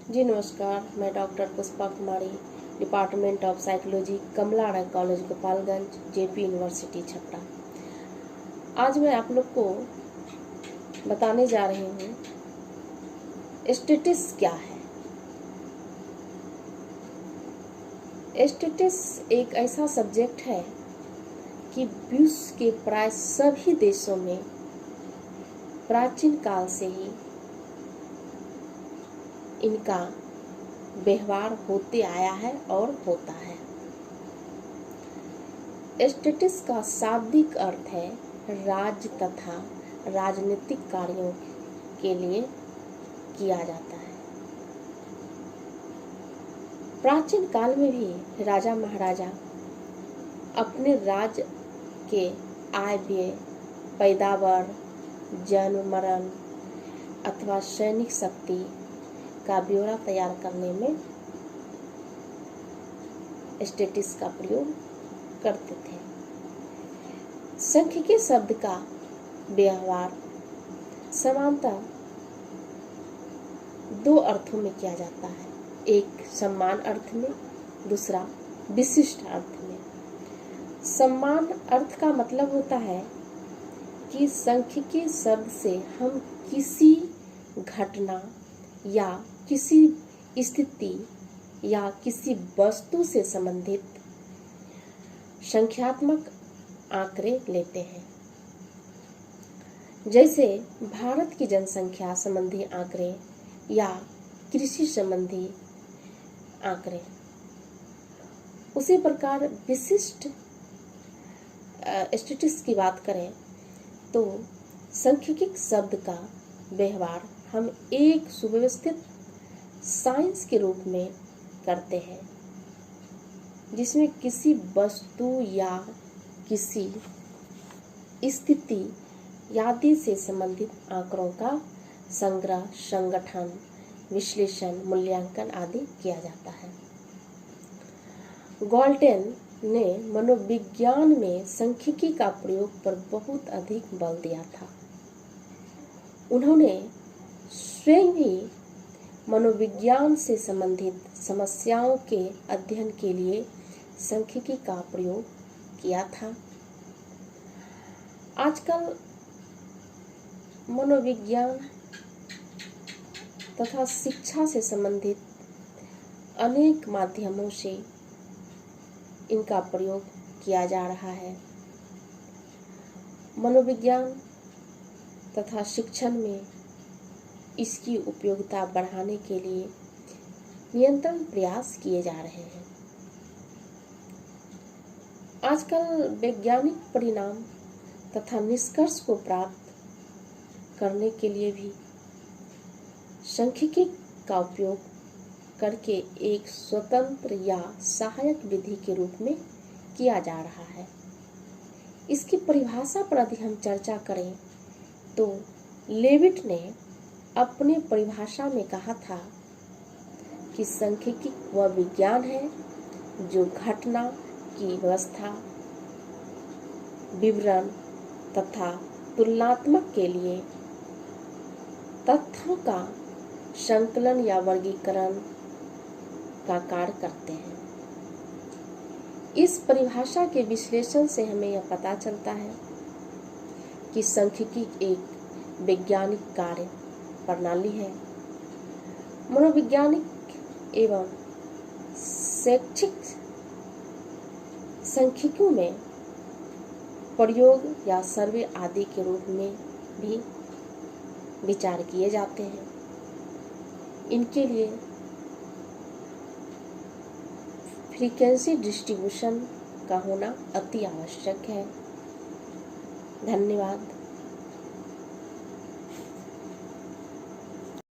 जी नमस्कार, मैं doctor Pushpa Kumari, department of psychology, Kamala college Gopalganj, JP university Chhapra. आज मैं आप लोग को बताने जा रही हूँ स्टेटस क्या है। स्टेटस एक ऐसा सब्जेक्ट है कि विश्व के प्राय सभी देशों में प्राचीन काल से ही इनका व्यवहार होते आया है और होता है। स्टेटस का शाब्दिक अर्थ है राज्य तथा राजनीतिक कार्यों के लिए किया जाता है। प्राचीन काल में भी राजा महाराजा अपने राज्य के आय व्यय, पैदावार, जन्म मरण अथवा सैनिक शक्ति का ब्यौरा तैयार करने में स्टेटस का प्रयोग करते थे। सांख्यिकी शब्द का व्यवहार समानतः दो अर्थों में किया जाता है, एक सम्मान अर्थ में, दूसरा विशिष्ट अर्थ में। सम्मान अर्थ का मतलब होता है कि सांख्यिकी शब्द से हम किसी घटना या किसी स्थिति या किसी वस्तु से संबंधित संख्यात्मक आंकड़े लेते हैं। जैसे भारत की जनसंख्या संबंधी आंकड़े या कृषि संबंधी आंकड़े। उसी प्रकार विशिष्ट स्टेटस की बात करें तो सांख्यिकी शब्द का व्यवहार हम एक सुव्यवस्थित साइंस के रूप में करते हैं, जिसमें किसी वस्तु या किसी स्थिति आदि से संबंधित आंकड़ों का संग्रह, संगठन, विश्लेषण, मूल्यांकन आदि किया जाता है। गॉल्टेन ने मनोविज्ञान में सांख्यिकी का प्रयोग पर बहुत अधिक बल दिया था। उन्होंने स्वयं ही मनोविज्ञान से संबंधित समस्याओं के अध्ययन के लिए सांख्यिकी का प्रयोग किया था। आजकल मनोविज्ञान तथा शिक्षा से संबंधित अनेक माध्यमों से इनका प्रयोग किया जा रहा है। मनोविज्ञान तथा शिक्षण में इसकी उपयोगिता बढ़ाने के लिए निरंतर प्रयास किए जा रहे हैं। आजकल वैज्ञानिक परिणाम तथा निष्कर्ष को प्राप्त करने के लिए भी सांख्यिकी का उपयोग करके एक स्वतंत्र या सहायक विधि के रूप में किया जा रहा है। इसकी परिभाषा पर यदि हम चर्चा करें तो लेविट ने अपने परिभाषा में कहा था कि सांख्यिकी वह विज्ञान है जो घटना की व्यवस्था, विवरण तथा तुलनात्मक के लिए तथ्यों का संकलन या वर्गीकरण का कार्य करते हैं। इस परिभाषा के विश्लेषण से हमें यह पता चलता है कि सांख्यिकी एक वैज्ञानिक कार्य प्रणाली है। मनोवैज्ञानिक एवं शैक्षिक सांख्यिकी में प्रयोग या सर्वे आदि के रूप में भी विचार किए जाते हैं। इनके लिए फ्रीक्वेंसी डिस्ट्रीब्यूशन का होना अति आवश्यक है। धन्यवाद।